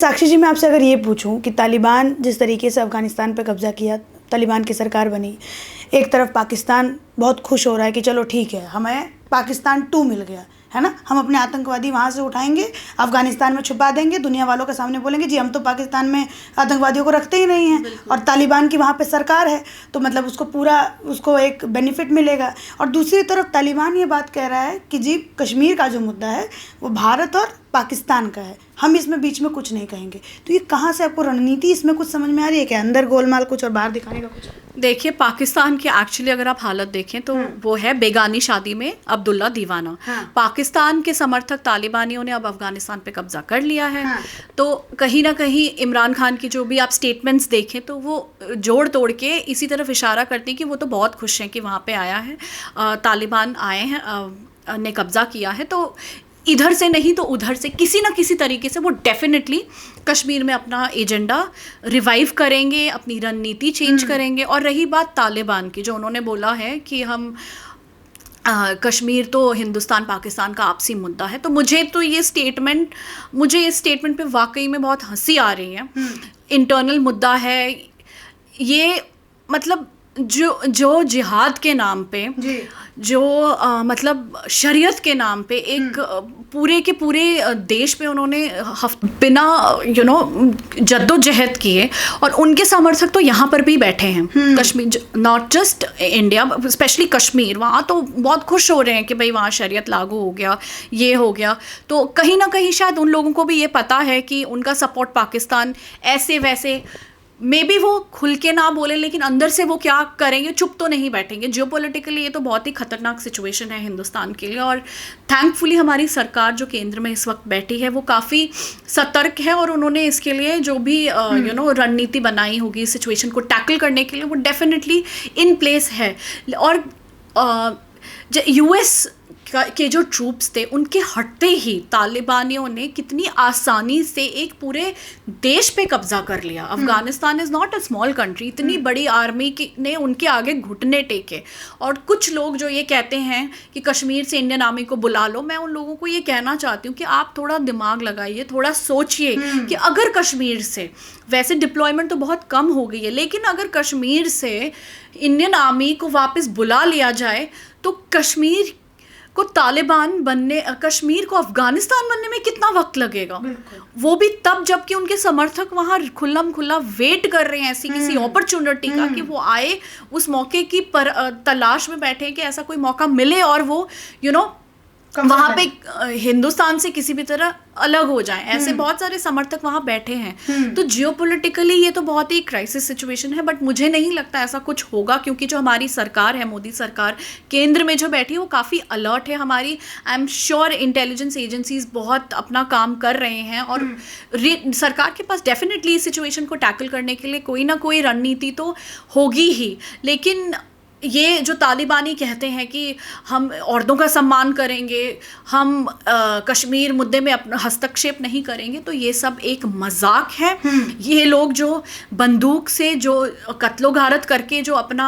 साक्षी जी, मैं आपसे अगर ये पूछूं कि तालिबान जिस तरीके से अफ़गानिस्तान पर कब्ज़ा किया, तालिबान की सरकार बनी, एक तरफ पाकिस्तान बहुत खुश हो रहा है कि चलो ठीक है, हमें पाकिस्तान 2 मिल गया है ना, हम अपने आतंकवादी वहाँ से उठाएंगे, अफ़गानिस्तान में छुपा देंगे, दुनिया वालों के सामने बोलेंगे जी हम तो पाकिस्तान में आतंकवादियों को रखते ही नहीं हैं और तालिबान की वहाँ पे सरकार है, तो मतलब उसको एक बेनिफिट मिलेगा। और दूसरी तरफ तालिबान ये बात कह रहा है कि जी कश्मीर का जो मुद्दा है वो भारत और पाकिस्तान का है, हम इसमें बीच में कुछ नहीं कहेंगे। तो ये कहाँ से आपको रणनीति इसमें कुछ समझ में आ रही है क्या? अंदर गोलमाल कुछ और बाहर दिखाने का कुछ? देखिए, पाकिस्तान की एक्चुअली अगर आप हालत देखें तो वो है बेगानी शादी में अब्दुल्ला दीवाना। पाकिस्तान के समर्थक तालिबानियों ने अब अफगानिस्तान पे कब्जा कर लिया है। तो कहीं ना कहीं इमरान खान की जो भी आप स्टेटमेंट्स देखें तो वो जोड़ तोड़ के इसी तरफ इशारा करती कि वो तो बहुत खुश हैं कि वहाँ पे आया है, तालिबान आए हैं, ने कब्जा किया है, तो इधर से नहीं तो उधर से किसी ना किसी तरीके से वो डेफिनेटली कश्मीर में अपना एजेंडा रिवाइव करेंगे, अपनी रणनीति चेंज करेंगे। और रही बात तालिबान की, जो उन्होंने बोला है कि हम कश्मीर तो हिंदुस्तान पाकिस्तान का आपसी मुद्दा है, तो मुझे इस स्टेटमेंट पे वाकई में बहुत हंसी आ रही है। इंटरनल मुद्दा है ये, मतलब जो जिहाद के नाम पे, जो मतलब शरीयत के नाम पे एक पूरे के पूरे देश पे उन्होंने बिना जद्दोजहद किए, और उनके समर्थक तो यहाँ पर भी बैठे हैं Kashmir, not just India, specially Kashmir, वहाँ तो बहुत खुश हो रहे हैं कि भाई वहाँ शरीयत लागू हो गया, ये हो गया। तो कहीं ना कहीं शायद उन लोगों को भी ये पता है कि उनका सपोर्ट पाकिस्तान ऐसे वैसे मे बी वो खुल के ना बोले, लेकिन अंदर से वो क्या करेंगे, चुप तो नहीं बैठेंगे। जियोपॉलिटिकली ये तो बहुत ही खतरनाक सिचुएशन है हिंदुस्तान के लिए, और थैंकफुली हमारी सरकार जो केंद्र में इस वक्त बैठी है वो काफ़ी सतर्क है, और उन्होंने इसके लिए जो भी रणनीति बनाई होगी सिचुएशन को टैकल करने के लिए, वो डेफिनेटली इन प्लेस है। और यूएस के जो ट्रूप्स थे उनके हटते ही तालिबानियों ने कितनी आसानी से एक पूरे देश पे कब्जा कर लिया। Afghanistan is not a small country, इतनी बड़ी आर्मी ने उनके आगे घुटने टेके। और कुछ लोग जो ये कहते हैं कि कश्मीर से इंडियन आर्मी को बुला लो, मैं उन लोगों को ये कहना चाहती हूँ कि आप थोड़ा दिमाग लगाइए, थोड़ा सोचिए कि अगर कश्मीर से, वैसे डिप्लॉयमेंट तो बहुत कम हो गई है, लेकिन अगर कश्मीर से इंडियन आर्मी को वापस बुला लिया जाए तो कश्मीर को तालिबान बनने, कश्मीर को अफगानिस्तान बनने में कितना वक्त लगेगा? वो भी तब जबकि उनके समर्थक वहाँ खुल्लम खुल्ला वेट कर रहे हैं ऐसी किसी अपॉर्चुनिटी का कि वो आए, उस मौके की तलाश में बैठे कि ऐसा कोई मौका मिले और वो वहाँ पे हिंदुस्तान से किसी भी तरह अलग हो जाएं। ऐसे बहुत सारे समर्थक वहाँ बैठे हैं। तो जियोपॉलिटिकली ये तो बहुत ही क्राइसिस सिचुएशन है, बट मुझे नहीं लगता ऐसा कुछ होगा, क्योंकि जो हमारी सरकार है, मोदी सरकार केंद्र में जो बैठी है, वो काफ़ी अलर्ट है। हमारी I am sure intelligence agencies बहुत अपना काम कर रहे हैं, और सरकार के पास डेफिनेटली इस सिचुएशन को टैकल करने के लिए कोई ना कोई रणनीति तो होगी ही। लेकिन ये जो तालिबानी कहते हैं कि हम औरतों का सम्मान करेंगे, हम कश्मीर मुद्दे में अपना हस्तक्षेप नहीं करेंगे, तो ये सब एक मजाक है। ये लोग जो बंदूक से जो कत्लो गारत करके जो अपना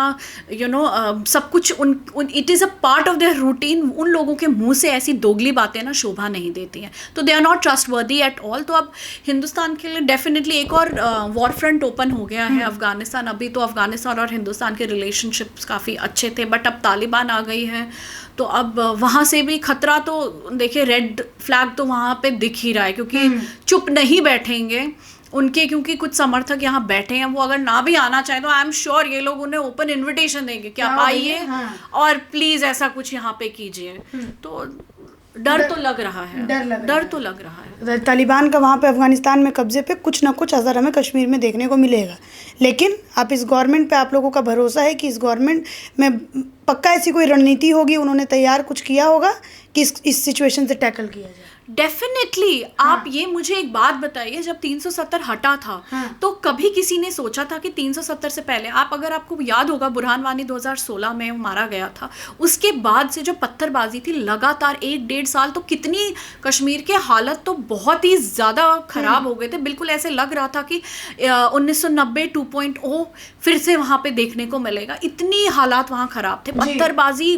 सब कुछ it is a part of their routine, उन लोगों के मुंह से ऐसी दोगली बातें ना शोभा नहीं देती हैं, तो they are not trustworthy at all. तो अब हिंदुस्तान के लिए डेफिनेटली एक और वॉर फ्रंट ओपन हो गया है अफगानिस्तान। अभी तो अफगानिस्तान और हिंदुस्तान के रिलेशनशिप्स काफ़ी अच्छे थे, बट अब तालिबान आ गई है, तो अब वहाँ से भी खतरा, तो देखिए रेड फ्लैग तो वहाँ पे दिख ही रहा है, क्योंकि चुप नहीं बैठेंगे उनके, क्योंकि कुछ समर्थक यहाँ बैठे हैं, वो अगर ना भी आना चाहें तो आई एम श्योर ये लोग उन्हें ओपन इनविटेशन देंगे कि आप आइए और प्लीज़ ऐसा कुछ यहाँ पे कीजिए। तो डर तो लग रहा है। तालिबान का वहाँ पे अफगानिस्तान में कब्जे पे कुछ ना कुछ असर हमें कश्मीर में देखने को मिलेगा, लेकिन आप इस गवर्नमेंट पे, आप लोगों का भरोसा है कि इस गवर्नमेंट में पक्का ऐसी कोई रणनीति होगी, उन्होंने तैयार कुछ किया होगा कि इस सिचुएशन से टैकल किया जाए? डेफिनेटली। आप ये मुझे एक बात बताइए, जब 370 हटा था तो कभी किसी ने सोचा था कि 370 से पहले, अगर आपको याद होगा बुरहान वानी 2016 में मारा गया था, उसके बाद से जो पत्थरबाजी थी लगातार 1-1.5 साल, तो कितनी कश्मीर के हालत तो बहुत ही ज़्यादा ख़राब हो गए थे। बिल्कुल ऐसे लग रहा था कि 1990 2.0 फिर से वहाँ पे देखने को मिलेगा, इतनी हालात वहाँ ख़राब थे। पत्थरबाजी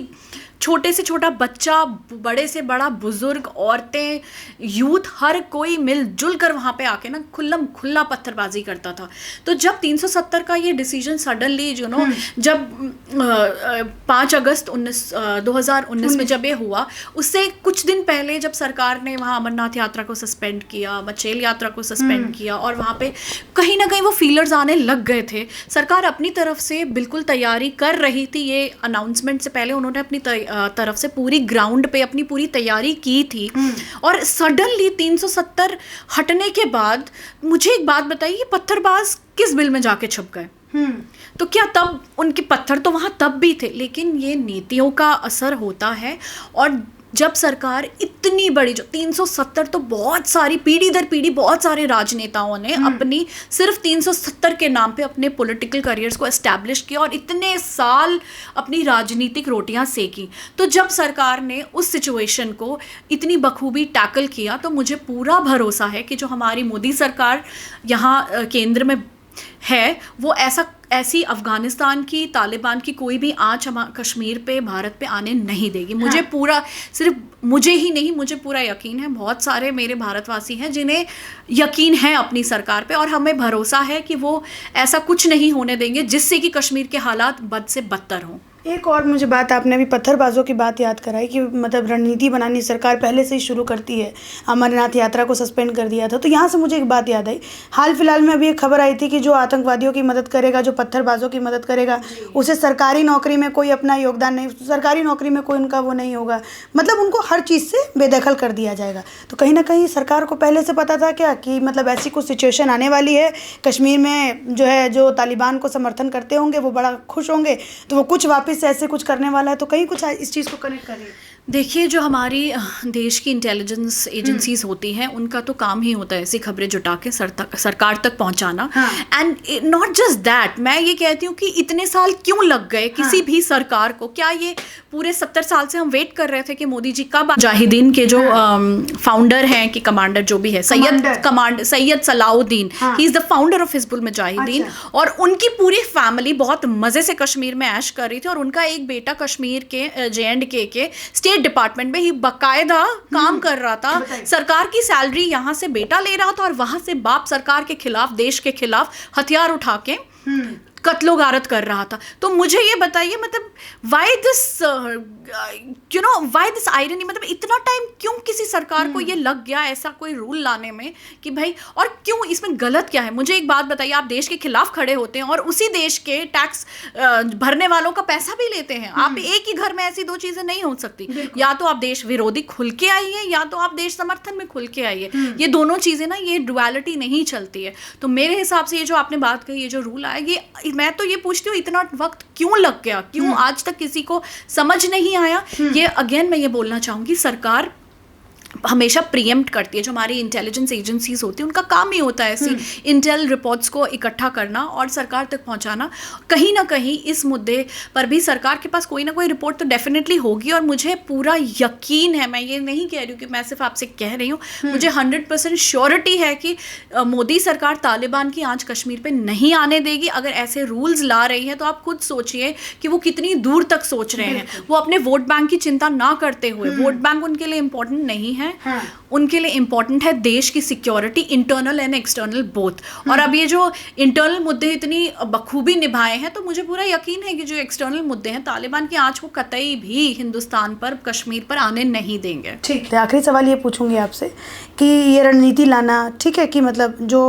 छोटे से छोटा बच्चा, बड़े से बड़ा बुजुर्ग, औरतें, यूथ, हर कोई मिलजुल कर वहाँ पे आके ना खुला पत्थरबाजी करता था। तो जब 370 का ये डिसीजन सडनली जब 5 अगस्त 2019 में जब ये हुआ, उससे कुछ दिन पहले जब सरकार ने वहाँ अमरनाथ यात्रा को सस्पेंड किया, मचेल यात्रा को सस्पेंड किया, और वहाँ पे कहीं ना कहीं वो फीलर्स आने लग गए थे। सरकार अपनी तरफ से बिल्कुल तैयारी कर रही थी, ये अनाउंसमेंट से पहले उन्होंने अपनी तरफ से पूरी ग्राउंड पे अपनी पूरी तैयारी की थी। और सडनली 370 हटने के बाद मुझे एक बात बताइए, ये पत्थरबाज किस बिल में जाके छुप गए? तो क्या तब उनके पत्थर तो वहाँ तब भी थे, लेकिन ये नीतियों का असर होता है। और जब सरकार इतनी बड़ी, जो 370, तो बहुत सारी पीढ़ी दर पीढ़ी बहुत सारे राजनेताओं ने अपनी सिर्फ 370 के नाम पे अपने पॉलिटिकल करियर्स को एस्टैब्लिश किया और इतने साल अपनी राजनीतिक रोटियां सेकी। तो जब सरकार ने उस सिचुएशन को इतनी बखूबी टैकल किया, तो मुझे पूरा भरोसा है कि जो हमारी मोदी सरकार यहाँ केंद्र में है, वो ऐसी अफगानिस्तान की, तालिबान की कोई भी आंच कश्मीर पे, भारत पे आने नहीं देगी। मुझे पूरा, सिर्फ मुझे ही नहीं, मुझे पूरा यकीन है, बहुत सारे मेरे भारतवासी हैं जिन्हें यकीन है अपनी सरकार पे, और हमें भरोसा है कि वो ऐसा कुछ नहीं होने देंगे जिससे कि कश्मीर के हालात बद से बदतर हों। एक और मुझे बात, आपने अभी पत्थरबाजों की बात याद कराई कि मतलब रणनीति बनानी सरकार पहले से ही शुरू करती है। अमरनाथ यात्रा को सस्पेंड कर दिया था, तो यहाँ से मुझे एक बात याद आई। हाल फिलहाल में अभी एक खबर आई थी कि जो आतंकवादियों की मदद करेगा, जो पत्थरबाजों की मदद करेगा, उसे सरकारी नौकरी में कोई अपना योगदान नहीं, सरकारी नौकरी में कोई उनका वो नहीं होगा, मतलब उनको हर चीज़ से बेदखल कर दिया जाएगा। तो कहीं ना कहीं सरकार को पहले से पता था क्या कि मतलब ऐसी कुछ सिचुएशन आने वाली है कश्मीर में, जो है जो तालिबान को समर्थन करते होंगे वो बड़ा खुश होंगे, तो वो कुछ वापस से ऐसे कुछ करने वाला है। तो कहीं कुछ इस चीज़ को कनेक्ट करें। देखिए, जो हमारी देश की इंटेलिजेंस एजेंसीज होती हैं, उनका तो काम ही होता है ऐसी खबरें जुटा के सरकार तक पहुंचाना। एंड नॉट जस्ट दैट, मैं ये कहती हूँ कि इतने साल क्यों लग गए किसी भी सरकार को? क्या ये पूरे 70 साल से हम वेट कर रहे थे कि मोदी जी कब? मुजाहिदीन के जो फाउंडर हैं कि कमांडर जो भी है, Syed Salahuddin, he is the founder of Hizbul Mujahideen. और उनकी पूरी फैमिली बहुत मज़े से कश्मीर में ऐश कर रही थी, और उनका एक बेटा कश्मीर के JNK के स्टेट डिपार्टमेंट में ही बाकायदा काम कर रहा था। सरकार की सैलरी यहाँ से बेटा ले रहा था, और वहां से बाप सरकार के खिलाफ, देश के खिलाफ हथियार उठा के कत्लो गारत कर रहा था। तो मुझे ये बताइए, मतलब व्हाई दिस आयरनी, मतलब इतना टाइम क्यों किसी सरकार को ये लग गया ऐसा कोई रूल लाने में कि भाई, और क्यों, इसमें गलत क्या है? मुझे एक बात बताइए, आप देश के खिलाफ खड़े होते हैं और उसी देश के टैक्स भरने वालों का पैसा भी लेते हैं। आप एक ही घर में ऐसी दो चीजें नहीं हो सकती, या तो आप देश विरोधी खुल के आइए, या तो आप देश समर्थन में खुल के आइए। ये दोनों चीजें ना, ये डुअलिटी नहीं चलती है। तो मेरे हिसाब से ये जो आपने बात कही, ये जो रूल आया, ये मैं तो ये पूछती हूँ इतना वक्त क्यों लग गया, क्यों आज तक किसी को समझ नहीं आया? ये अगेन मैं ये बोलना चाहूंगी, सरकार हमेशा प्रीएम्प्ट करती है। जो हमारी इंटेलिजेंस एजेंसीज होती है, उनका काम ही होता है ऐसी इंटेल रिपोर्ट्स को इकट्ठा करना और सरकार तक पहुंचाना। कहीं ना कहीं इस मुद्दे पर भी सरकार के पास कोई ना कोई रिपोर्ट तो डेफिनेटली होगी, और मुझे पूरा यकीन है, मैं ये नहीं कह रही हूँ कि मैं सिर्फ आपसे कह रही हूँ, मुझे 100% श्योरिटी है कि मोदी सरकार तालिबान की आंच कश्मीर पर नहीं आने देगी। अगर ऐसे रूल्स ला रही है तो आप खुद सोचिए कि वो कितनी दूर तक सोच रहे हैं। वो अपने वोट बैंक की चिंता ना करते हुए, वोट बैंक उनके लिए इंपॉर्टेंट नहीं है, उनके लिए इंपॉर्टेंट है देश की security, internal and external both. और अब ये जो इंटरनल मुद्दे इतनी बखूबी निभाए हैं, तो मुझे पूरा यकीन है कि जो एक्सटर्नल मुद्दे हैं, तालिबान की आंच को कतई भी हिंदुस्तान पर, कश्मीर पर आने नहीं देंगे। ठीक है, आखिरी सवाल ये पूछूंगी आपसे कि ये रणनीति लाना ठीक है कि मतलब जो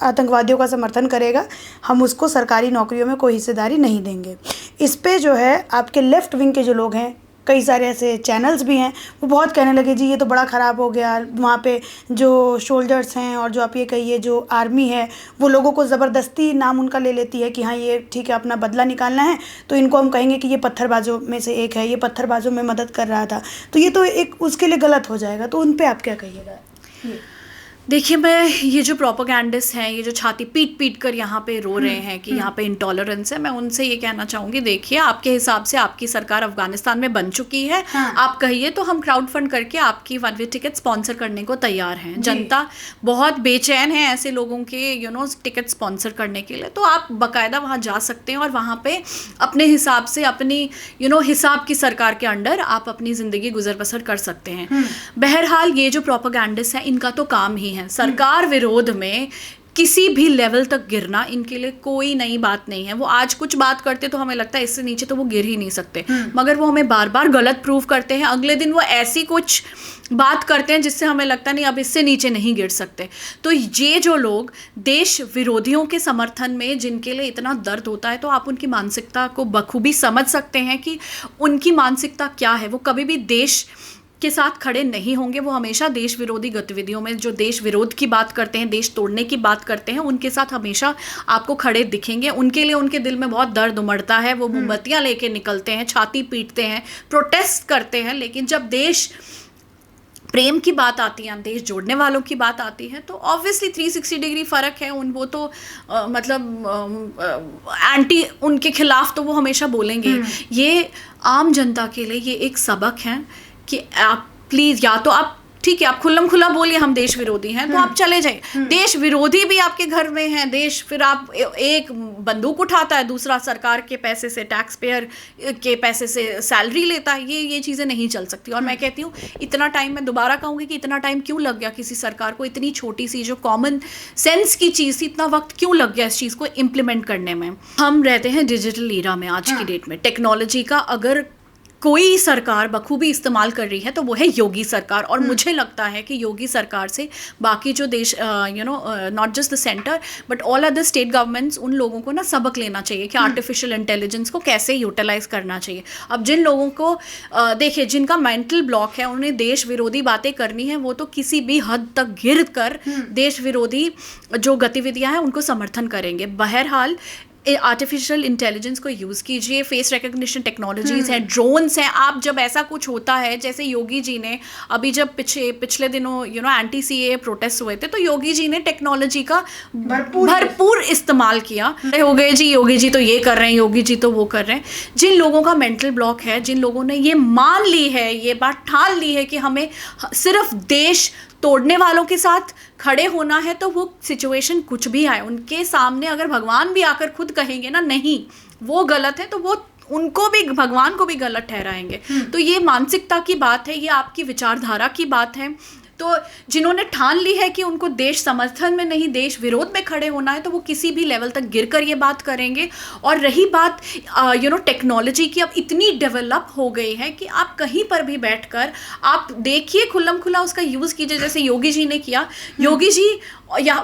आतंकवादियों का समर्थन करेगा, हम उसको सरकारी नौकरियों में कोई हिस्सेदारी नहीं देंगे। इस पे जो है आपके लेफ्ट विंग के जो लोग हैं, कई सारे ऐसे चैनल्स भी हैं, वो बहुत कहने लगे जी ये तो बड़ा ख़राब हो गया, वहाँ पे जो सोल्जर्स हैं और जो आप ये कहिए जो आर्मी है, वो लोगों को ज़बरदस्ती नाम उनका ले लेती है कि हाँ ये ठीक है अपना बदला निकालना है, तो इनको हम कहेंगे कि ये पत्थरबाजों में से एक है, ये पत्थरबाजों में मदद कर रहा था, तो ये तो एक उसके लिए गलत हो जाएगा। तो उन पर आप क्या कहिएगा? देखिए, मैं ये जो प्रोपेगेंडिस्ट हैं, ये जो छाती पीट पीट कर यहाँ पे रो रहे हैं कि यहाँ पे इंटॉलरेंस है, मैं उनसे ये कहना चाहूँगी, देखिए आपके हिसाब से आपकी सरकार अफगानिस्तान में बन चुकी है। हाँ। आप कहिए तो हम क्राउड फंड करके आपकी वन वे टिकट स्पॉन्सर करने को तैयार हैं। जनता बहुत बेचैन है ऐसे लोगों के टिकट स्पॉन्सर करने के लिए, तो आप बाकायदा वहाँ जा सकते हैं और वहाँ पे अपने हिसाब से अपनी हिसाब की सरकार के अंडर आप अपनी ज़िंदगी गुजर बसर कर सकते हैं। बहरहाल ये जो प्रोपेगेंडिस्ट है, इनका तो काम ही है सरकार विरोध में किसी भी लेवल तक गिरना। इनके लिए कोई नई बात नहीं है। वो आज कुछ बात करते तो हमें लगता है इससे नीचे तो वो गिर ही नहीं सकते, मगर वो हमें बार बार गलत प्रूव करते हैं। अगले दिन वो ऐसी कुछ बात करते हैं जिससे हमें लगता नहीं अब इससे नीचे नहीं गिर सकते। तो ये जो लोग देश विरोधियों के समर्थन में, जिनके लिए इतना दर्द होता है, तो आप उनकी मानसिकता को बखूबी समझ सकते हैं कि उनकी मानसिकता क्या है। वो कभी भी देश के साथ खड़े नहीं होंगे। वो हमेशा देश विरोधी गतिविधियों में, जो देश विरोध की बात करते हैं, देश तोड़ने की बात करते हैं, उनके साथ हमेशा आपको खड़े दिखेंगे। उनके लिए उनके दिल में बहुत दर्द उमड़ता है। वो मोमबत्तियां लेके निकलते हैं, छाती पीटते हैं, प्रोटेस्ट करते हैं, लेकिन जब देश प्रेम की बात आती है, देश जोड़ने वालों की बात आती है, तो ऑब्वियसली 360 डिग्री फ़र्क है। वो तो एंटी, उनके खिलाफ तो वो हमेशा बोलेंगे। ये आम जनता के लिए ये एक सबक है कि आप प्लीज़, या तो आप ठीक है, आप खुल्लम खुला बोलिए हम देश विरोधी हैं, तो आप चले जाइए। देश विरोधी भी आपके घर में हैं, देश फिर आप एक बंदूक उठाता है, दूसरा सरकार के पैसे से, टैक्स पेयर के पैसे से सैलरी लेता है। ये चीज़ें नहीं चल सकती। और मैं कहती हूँ इतना टाइम, मैं दोबारा कहूँगी कि इतना टाइम क्यों लग गया किसी सरकार को, इतनी छोटी सी जो कॉमन सेंस की चीज़ थी, इतना वक्त क्यों लग गया इस चीज़ को इम्प्लीमेंट करने में। हम रहते हैं डिजिटल ईरा में आज की डेट में। टेक्नोलॉजी का अगर कोई सरकार बखूबी इस्तेमाल कर रही है तो वो है योगी सरकार। और मुझे लगता है कि योगी सरकार से बाकी जो देश, not just the centre but all other state governments, उन लोगों को ना सबक लेना चाहिए कि आर्टिफिशियल इंटेलिजेंस को कैसे यूटिलाइज करना चाहिए। अब जिन लोगों को देखिए, जिनका मेंटल ब्लॉक है, उन्हें देश विरोधी बातें करनी है, वो तो किसी भी हद तक गिर कर देश विरोधी जो गतिविधियां हैं उनको समर्थन करेंगे। बहरहाल आर्टिफिशियल इंटेलिजेंस को यूज़ कीजिए, फेस रिकग्निशन टेक्नोलॉजीज़ हैं, ड्रोन्स हैं। आप जब ऐसा कुछ होता है, जैसे योगी जी ने अभी जब पिछले दिनों एंटी CAA प्रोटेस्ट हुए थे, तो योगी जी ने टेक्नोलॉजी का भरपूर इस्तेमाल किया। हो गए जी, योगी जी तो ये कर रहे हैं, योगी जी तो वो कर रहे हैं। जिन लोगों का मेंटल ब्लॉक है, जिन लोगों ने ये मान ली है, ये बात ठान ली है कि हमें सिर्फ देश तोड़ने वालों के साथ खड़े होना है, तो वो सिचुएशन कुछ भी आए, उनके सामने अगर भगवान भी आकर खुद कहेंगे ना नहीं वो गलत है, तो वो उनको भी, भगवान को भी गलत ठहराएंगे। तो ये मानसिकता की बात है, ये आपकी विचारधारा की बात है। तो जिन्होंने ठान ली है कि उनको देश समर्थन में नहीं, देश विरोध में खड़े होना है, तो वो किसी भी लेवल तक गिरकर ये बात करेंगे। और रही बात टेक्नोलॉजी की, अब इतनी डेवलप हो गई है कि आप कहीं पर भी बैठकर आप देखिए, खुल्लम खुला उसका यूज़ कीजिए, जैसे योगी जी ने किया। योगी जी या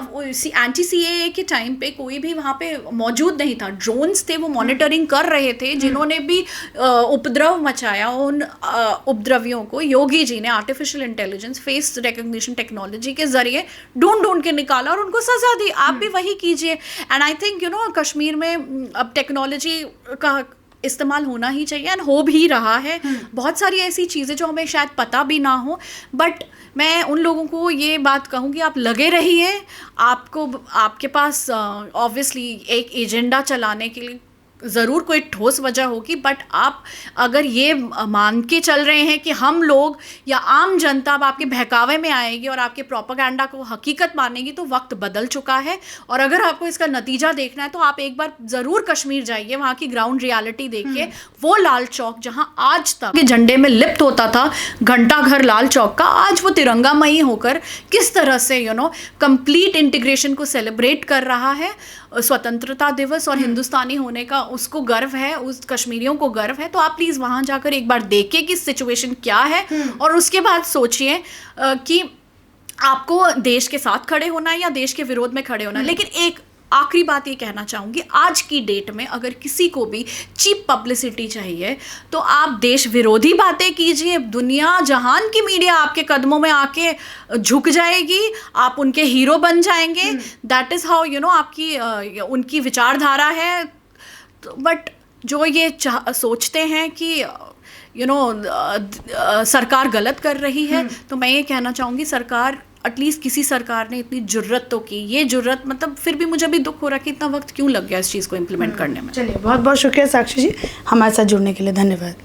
एंटी CAA के टाइम पे कोई भी वहाँ पे मौजूद नहीं था, ड्रोन्स थे, वो मॉनिटरिंग कर रहे थे। जिन्होंने भी उपद्रव मचाया, उन उपद्रवियों को योगी जी ने artificial intelligence, face recognition technology के जरिए ढूंढ के निकाला और उनको सजा दी। आप भी वही कीजिए। एंड आई थिंक कश्मीर में अब टेक्नोलॉजी का इस्तेमाल होना ही चाहिए, एंड हो भी रहा है। बहुत सारी ऐसी चीज़ें जो हमें शायद पता भी ना हो, बट मैं उन लोगों को ये बात कहूँगी, आप लगे रहिए। आपके पास ऑब्वियसली एक एजेंडा चलाने के लिए ज़रूर कोई ठोस वजह होगी, बट आप अगर ये मान के चल रहे हैं कि हम लोग या आम जनता अब आपके बहकावे में आएगी और आपके प्रोपेगेंडा को हकीकत मानेगी, तो वक्त बदल चुका है। और अगर आपको इसका नतीजा देखना है तो आप एक बार ज़रूर कश्मीर जाइए, वहाँ की ग्राउंड रियलिटी देखिए। वो लाल चौक जहाँ आज तक झंडे में लिप्त होता था घंटा घर लाल चौक का, आज वो तिरंगामयी होकर किस तरह से कंप्लीट इंटीग्रेशन को सेलिब्रेट कर रहा है। स्वतंत्रता दिवस और हिंदुस्तानी होने का उसको गर्व है, उस कश्मीरियों को गर्व है। तो आप प्लीज़ वहाँ जाकर एक बार देखिए कि सिचुएशन क्या है, और उसके बाद सोचिए कि आपको देश के साथ खड़े होना है या देश के विरोध में खड़े होना है। लेकिन एक आखिरी बात ये कहना चाहूँगी, आज की डेट में अगर किसी को भी चीप पब्लिसिटी चाहिए तो आप देश विरोधी बातें कीजिए, दुनिया जहान की मीडिया आपके कदमों में आके झुक जाएगी, आप उनके हीरो बन जाएंगे। दैट इज़ हाउ आपकी उनकी विचारधारा है। बट जो ये सोचते हैं कि सरकार गलत कर रही है, तो मैं ये कहना चाहूँगी, सरकार एटलीस्ट किसी सरकार ने इतनी जुर्रत तो की, ये जुर्रत मतलब फिर भी मुझे अभी दुख हो रहा है कि इतना वक्त क्यों लग गया इस चीज़ को इम्प्लीमेंट करने में। चलिए, बहुत बहुत शुक्रिया साक्षी जी, हमारे साथ जुड़ने के लिए धन्यवाद।